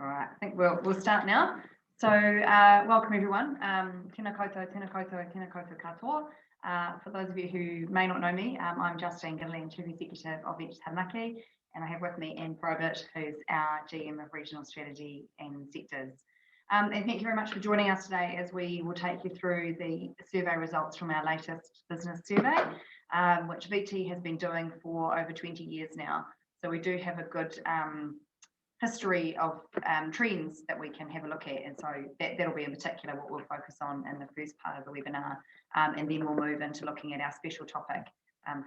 All right, I think we'll start now. So welcome everyone. Tēnā koutou, tēnā koutou, tēnā koutou katoa. For those of you who may not know me, I'm Justine, Chief Executive of Taranaki, and I have with me Anne Probert, who's our GM of Regional Strategy and Sectors. And thank you very much for joining us today as we will take you through the survey results from our latest business survey, which VT has been doing for over 20 years now. So we do have a good history of trends that we can have a look at, and so that'll be in particular what we'll focus on in the first part of the webinar, and then we'll move into looking at our special topic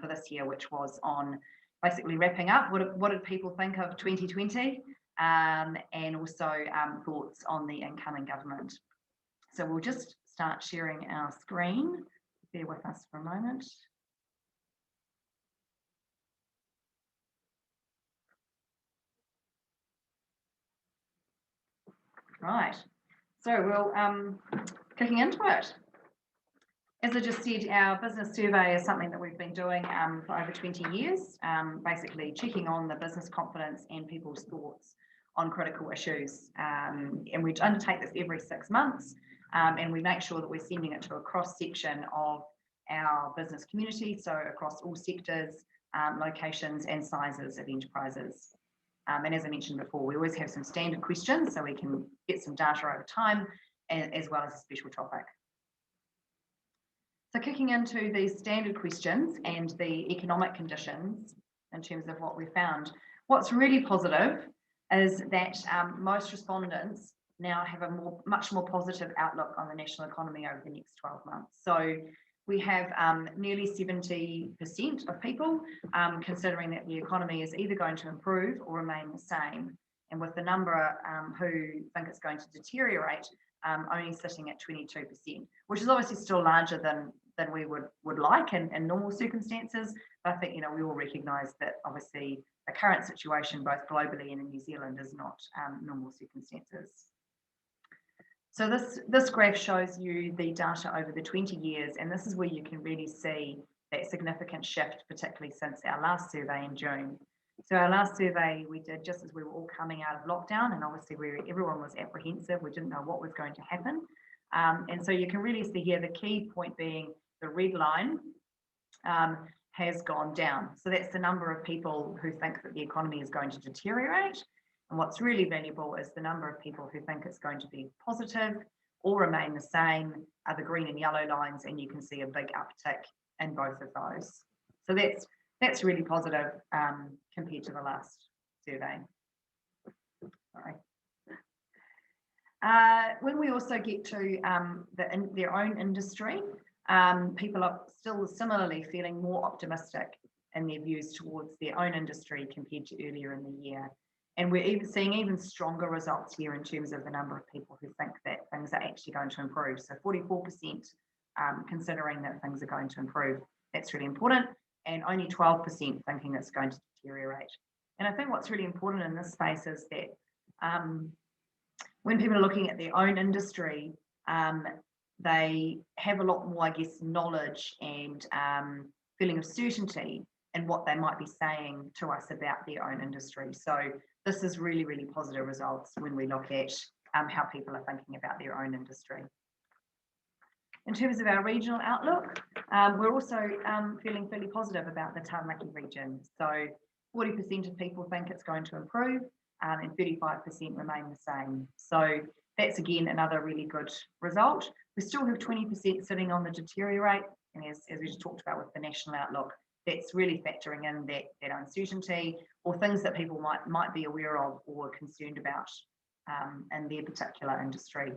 for this year, which was on basically wrapping up what did people think of 2020, and also thoughts on the incoming government. So we'll just start sharing our screen. Bear with us for a moment. Right, so we'll kicking into it. As I just said, our business survey is something that we've been doing for over 20 years, basically checking on the business confidence and people's thoughts on critical issues. And we undertake this every 6 months, and we make sure that we're sending it to a cross-section of our business community, so across all sectors, locations and sizes of enterprises. And as I mentioned before, we always have some standard questions so we can get some data over time, as well as a special topic. So kicking into these standard questions and the economic conditions in terms of what we found, what's really positive is that most respondents now have a much more positive outlook on the national economy over the next 12 months. So we have nearly 70% of people considering that the economy is either going to improve or remain the same. And with the number who think it's going to deteriorate only sitting at 22%, which is obviously still larger than we would like in normal circumstances. But I think, we all recognise that obviously the current situation, both globally and in New Zealand, is not normal circumstances. So this graph shows you the data over the 20 years, and this is where you can really see that significant shift, particularly since our last survey in June. So our last survey we did just as we were all coming out of lockdown, and obviously everyone was apprehensive. We didn't know what was going to happen. And so you can really see here the key point being the red line has gone down. So that's the number of people who think that the economy is going to deteriorate. And what's really valuable is the number of people who think it's going to be positive or remain the same are the green and yellow lines, and you can see a big uptick in both of those. So that's really positive compared to the last survey. Sorry. When we also get to their own industry, people are still similarly feeling more optimistic in their views towards their own industry compared to earlier in the year. And we're seeing even stronger results here in terms of the number of people who think that things are actually going to improve. So 44% considering that things are going to improve. That's really important. And only 12% thinking it's going to deteriorate. And I think what's really important in this space is that when people are looking at their own industry, they have a lot more, I guess, knowledge and feeling of certainty in what they might be saying to us about their own industry. So this is really, really positive results when we look at how people are thinking about their own industry. In terms of our regional outlook, we're also feeling fairly positive about the Taranaki region. So 40% of people think it's going to improve, and 35% remain the same. So that's again another really good result. We still have 20% sitting on the deteriorate, and as we just talked about with the national outlook, that's really factoring in that uncertainty or things that people might be aware of or concerned about in their particular industry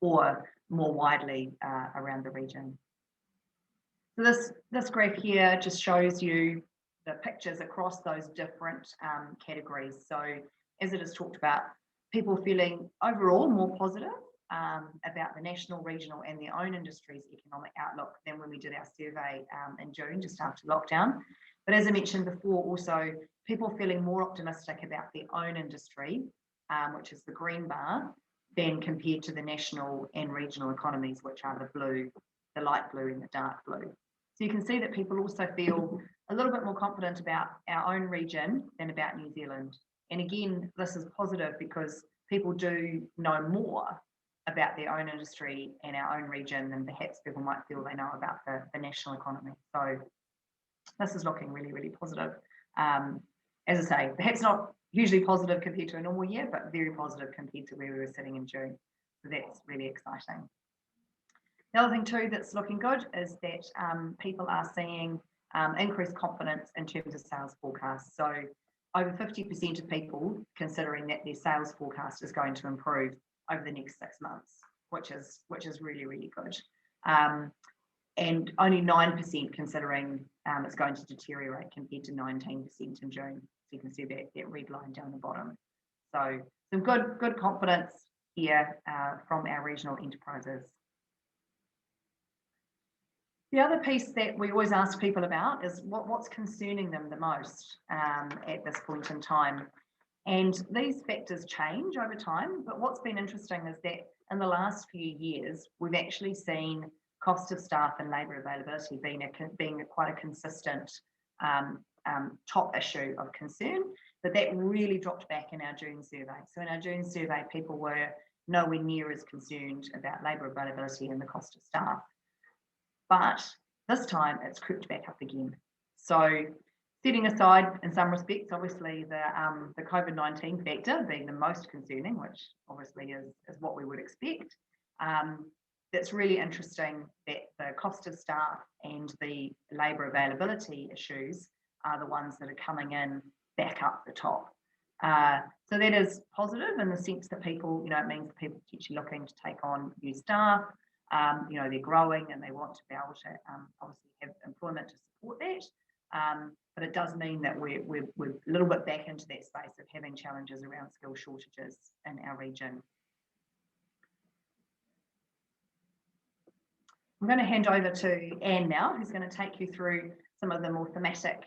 or more widely around the region. So this graph here just shows you the pictures across those different categories. So as it is talked about, people feeling overall more positive about the national, regional and their own industry's economic outlook than when we did our survey in June, just after lockdown. But as I mentioned before, also people feeling more optimistic about their own industry, which is the green bar, than compared to the national and regional economies, which are the blue, the light blue and the dark blue. So you can see that people also feel a little bit more confident about our own region than about New Zealand. And again, this is positive because people do know more about their own industry and our own region than perhaps people might feel they know about the national economy. So this is looking really, really positive. As I say, perhaps not hugely positive compared to a normal year, but very positive compared to where we were sitting in June. So that's really exciting. The other thing too that's looking good is that people are seeing increased confidence in terms of sales forecasts. So over 50% of people considering that their sales forecast is going to improve over the next 6 months, which is really, really good. And only 9% considering it's going to deteriorate compared to 19% in June. So you can see that red line down the bottom. So some good confidence here from our regional enterprises. The other piece that we always ask people about is what's concerning them the most at this point in time. And these factors change over time, but what's been interesting is that in the last few years, we've actually seen cost of staff and labour availability being quite a consistent top issue of concern, but that really dropped back in our June survey. So in our June survey, people were nowhere near as concerned about labour availability and the cost of staff. But this time it's crept back up again. So setting aside, in some respects, obviously the COVID-19 factor being the most concerning, which obviously is what we would expect, it's really interesting that the cost of staff and the labour availability issues are the ones that are coming in back up the top. So that is positive in the sense that people, it means that people are potentially looking to take on new staff. They're growing and they want to be able to obviously have employment to support that. But it does mean that we're a little bit back into that space of having challenges around skill shortages in our region. I'm going to hand over to Anne now, who's going to take you through some of the more thematic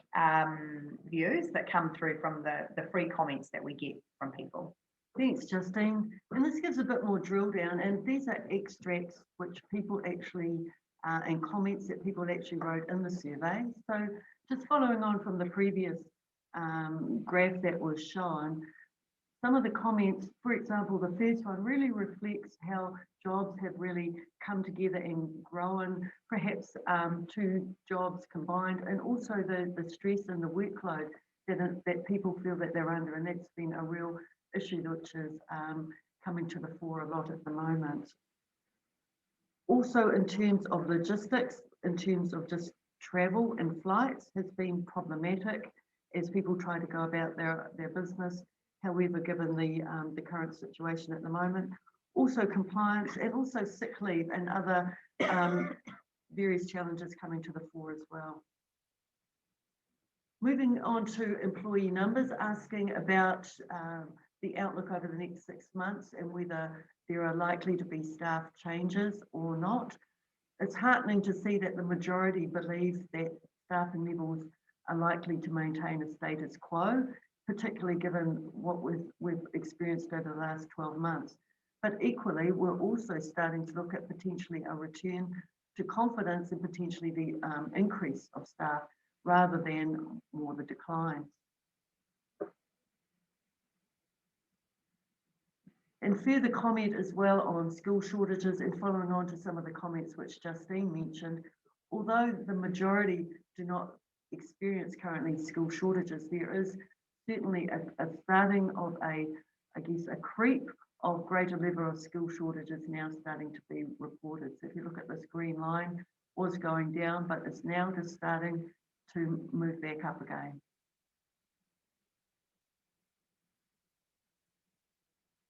views that come through from the free comments that we get from people. Thanks, Justine. And this gives a bit more drill down, and these are extracts which people actually, and comments that people actually wrote in the survey. So just following on from the previous graph that was shown, some of the comments, for example, the first one really reflects how jobs have really come together and grown, perhaps 2 jobs combined, and also the stress and the workload that people feel that they're under, and that's been a real issue which is coming to the fore a lot at the moment. Also, in terms of logistics, in terms of just travel and flights, has been problematic as people try to go about their business. However, given the current situation at the moment, also compliance and also sick leave and other various challenges coming to the fore as well. Moving on to employee numbers, asking about the outlook over the next 6 months and whether there are likely to be staff changes or not. It's heartening to see that the majority believes that staffing levels are likely to maintain a status quo, particularly given what we've experienced over the last 12 months. But equally, we're also starting to look at potentially a return to confidence and potentially the increase of staff rather than more the decline. And further comment as well on skill shortages and following on to some of the comments which Justine mentioned, although the majority do not experience currently skill shortages, there is certainly a starting of I guess a creep of greater level of skill shortages now starting to be reported. So if you look at this green line, was going down, but it's now just starting to move back up again.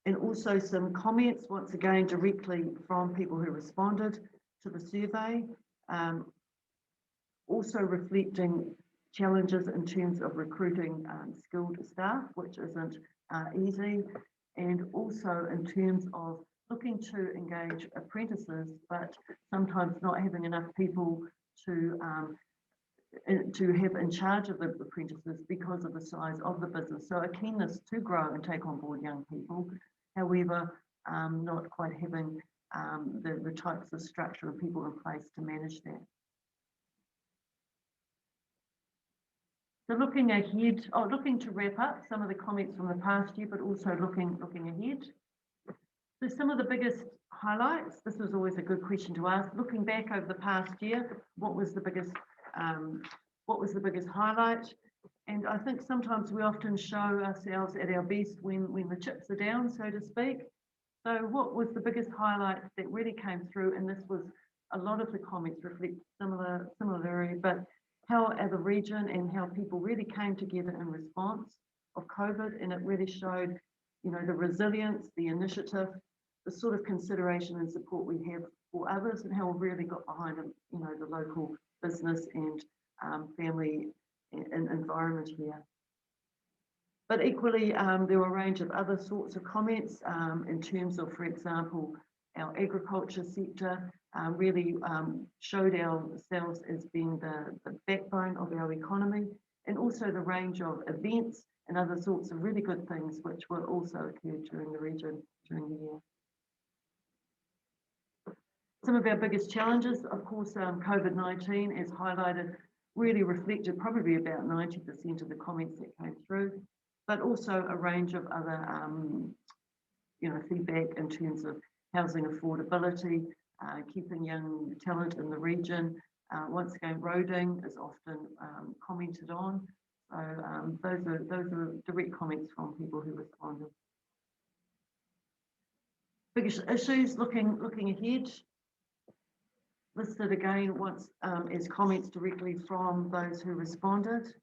And also some comments, once again, directly from people who responded to the survey, also reflecting challenges in terms of recruiting skilled staff, which isn't easy, and also in terms of looking to engage apprentices, but sometimes not having enough people to have in charge of the apprentices because of the size of the business. So a keenness to grow and take on board young people, however, not quite having the types of structure and people in place to manage that. So looking ahead, looking to wrap up some of the comments from the past year, but also looking ahead. So some of the biggest highlights, this was always a good question to ask. Looking back over the past year, what was the biggest highlight? And I think sometimes we often show ourselves at our best when the chips are down, so to speak. So what was the biggest highlight that really came through? And this was a lot of the comments reflect similarity, but how the region and how people really came together in response of COVID, and it really showed, you know, the resilience, the initiative, the sort of consideration and support we have for others, and how we really got behind, you know, the local business and family and environment here. But equally, there were a range of other sorts of comments in terms of, for example, our agriculture sector really showed ourselves as being the backbone of our economy, and also the range of events and other sorts of really good things which were also occurred during the region during the year. Some of our biggest challenges, of course, COVID-19, as highlighted, really reflected probably about 90% of the comments that came through, but also a range of other, you know, feedback in terms of housing affordability, keeping young talent in the region. Once again, roading is often commented on. So those are direct comments from people who responded. Biggest issues looking ahead. Listed again once as comments directly from those who responded.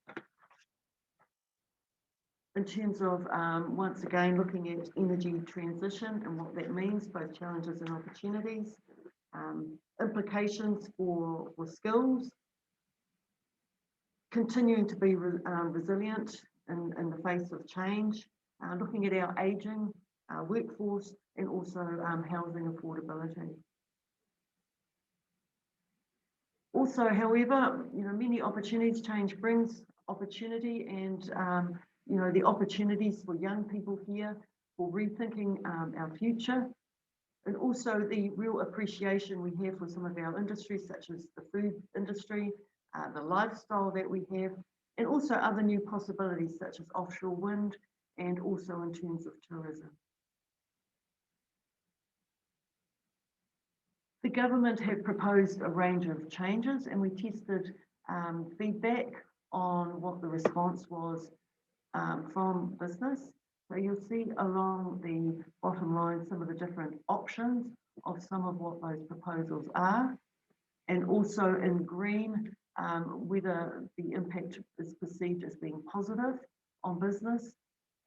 In terms of, once again, looking at energy transition and what that means, both challenges and opportunities, implications for skills, continuing to be resilient in the face of change, looking at our ageing workforce, and also housing affordability. Also, however, you know, many opportunities, change brings opportunity, and you know, the opportunities for young people here for rethinking our future, and also the real appreciation we have for some of our industries, such as the food industry, the lifestyle that we have, and also other new possibilities such as offshore wind, and also in terms of tourism. The government have proposed a range of changes, and we tested feedback on what the response was from business. So you'll see along the bottom line some of the different options of some of what those proposals are, and also in green whether the impact is perceived as being positive on business,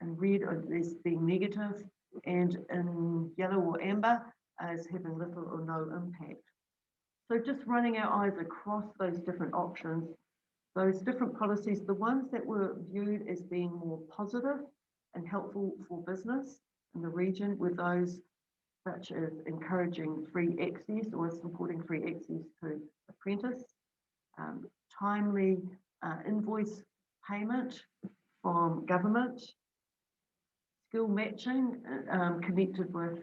and red as being negative, and in yellow or amber as having little or no impact. So just running our eyes across those different options, those different policies, the ones that were viewed as being more positive and helpful for business in the region were those such as encouraging free access or supporting free access to apprentice, timely invoice payment from government, skill matching connected with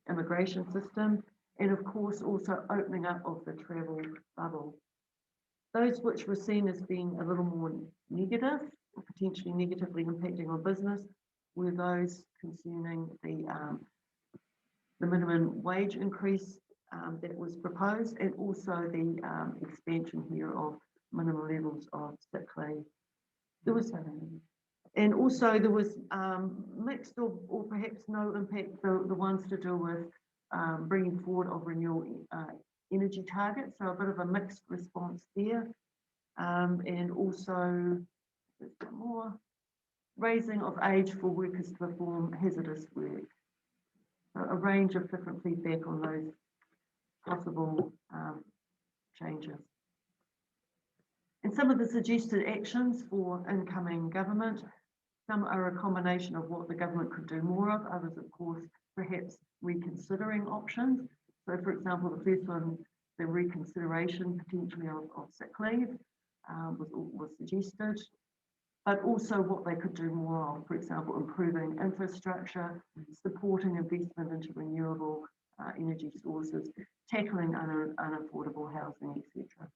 immigration system, and of course also opening up of the travel bubble. Those which were seen as being a little more negative or potentially negatively impacting on business were those concerning the minimum wage increase that was proposed, and also the expansion here of minimum levels of sick leave. There was and also there was mixed or perhaps no impact, the ones to do with bringing forward of renewable energy targets, so a bit of a mixed response there, and also more raising of age for workers to perform hazardous work. So a range of different feedback on those possible changes. And some of the suggested actions for incoming government, some are a combination of what the government could do more of, others of course perhaps reconsidering options. So for example, the first one, the reconsideration potentially of sick leave was suggested, but also what they could do more of, for example, improving infrastructure, supporting investment into renewable energy sources, tackling unaffordable housing, etc.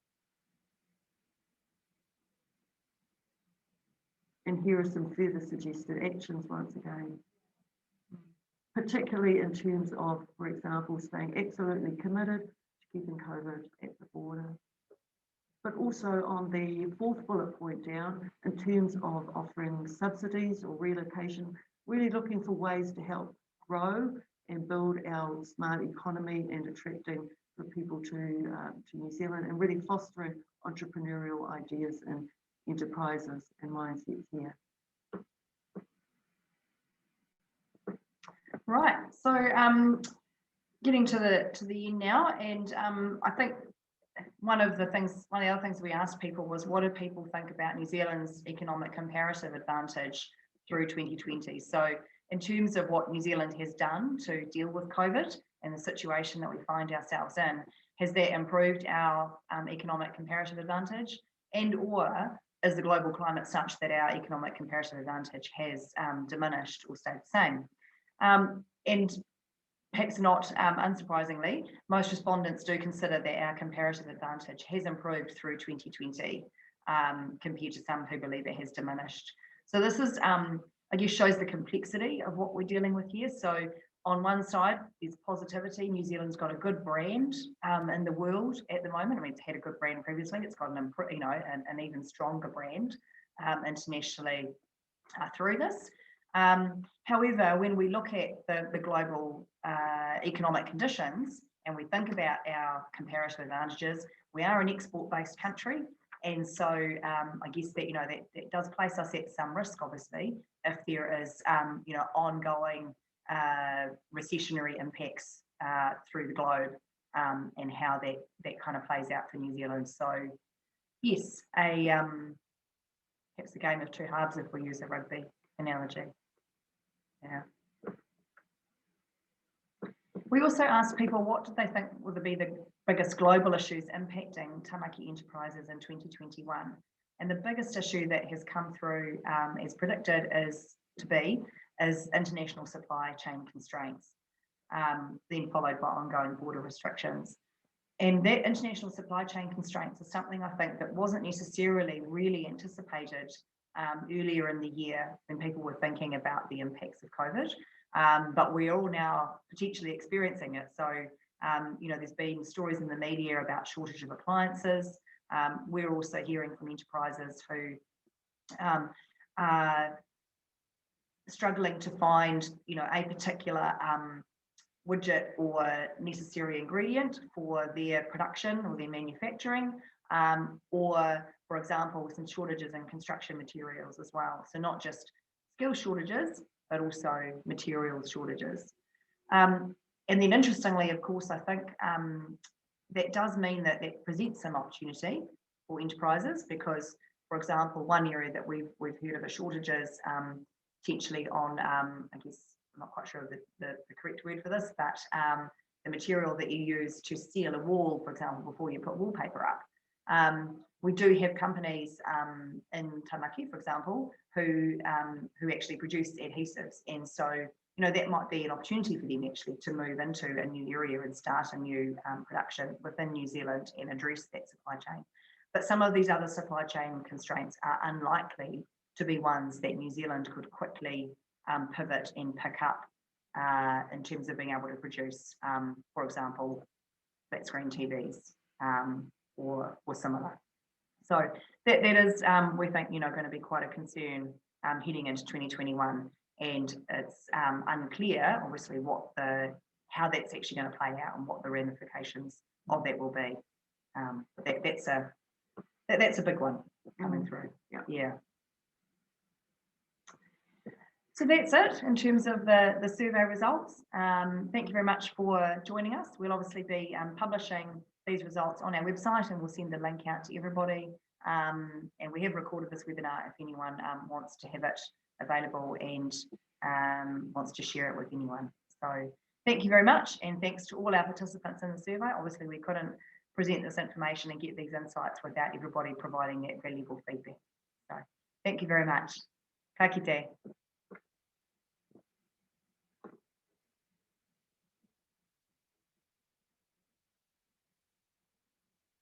And here are some further suggested actions once again, particularly in terms of, for example, staying absolutely committed to keeping COVID at the border. But also on the fourth bullet point down, in terms of offering subsidies or relocation, really looking for ways to help grow and build our smart economy and attracting for people to New Zealand, and really fostering entrepreneurial ideas and enterprises and mindsets here. Right, so getting to the end now, and I think one of the other things we asked people was, what do people think about New Zealand's economic comparative advantage through 2020? So in terms of what New Zealand has done to deal with COVID and the situation that we find ourselves in, has that improved our economic comparative advantage? And or is the global climate such that our economic comparative advantage has diminished or stayed the same? And perhaps not unsurprisingly, most respondents do consider that our comparative advantage has improved through 2020 compared to some who believe it has diminished. So this is, I guess, shows the complexity of what we're dealing with here. So on one side, there's positivity. New Zealand's got a good brand in the world at the moment. I mean, it's had a good brand previously. It's got an even stronger brand internationally through this. However, when we look at the global economic conditions and we think about our comparative advantages, we are an export-based country. And so I guess that, that does place us at some risk, obviously, if there is, ongoing recessionary impacts through the globe and how that kind of plays out for New Zealand. So yes, perhaps a game of two halves if we use a rugby analogy. Yeah. We also asked people what did they think would be the biggest global issues impacting Tamaki enterprises in 2021. And the biggest issue that has come through as predicted is international supply chain constraints, then followed by ongoing border restrictions. And that international supply chain constraints is something I think that wasn't necessarily really anticipated earlier in the year when people were thinking about the impacts of COVID, but we're all now potentially experiencing it. So, there's been stories in the media about shortage of appliances. We're also hearing from enterprises who are struggling to find, a particular widget or necessary ingredient for their production or their manufacturing, or, for example, some shortages in construction materials as well. So not just skill shortages, but also materials shortages. And then interestingly, of course, I think that does mean that presents some opportunity for enterprises because, for example, one area that we've heard of a shortages potentially on, I guess, I'm not quite sure of the correct word for this, but the material that you use to seal a wall, for example, before you put wallpaper up. We do have companies in Tamaki, for example, who actually produce adhesives, and so that might be an opportunity for them actually to move into a new area and start a new production within New Zealand and address that supply chain. But some of these other supply chain constraints are unlikely to be ones that New Zealand could quickly pivot and pick up in terms of being able to produce, for example, flat screen TVs or similar. So that is, we think, going to be quite a concern heading into 2021, and it's unclear, obviously, how that's actually going to play out and what the ramifications of that will be. But that's a big one coming through. Yeah. So that's it in terms of the survey results. Thank you very much for joining us. We'll obviously be publishing these results on our website, and we'll send the link out to everybody. And we have recorded this webinar if anyone wants to have it available and wants to share it with anyone. So thank you very much, and thanks to all our participants in the survey. Obviously, we couldn't present this information and get these insights without everybody providing that valuable feedback. So thank you very much. Ka kite.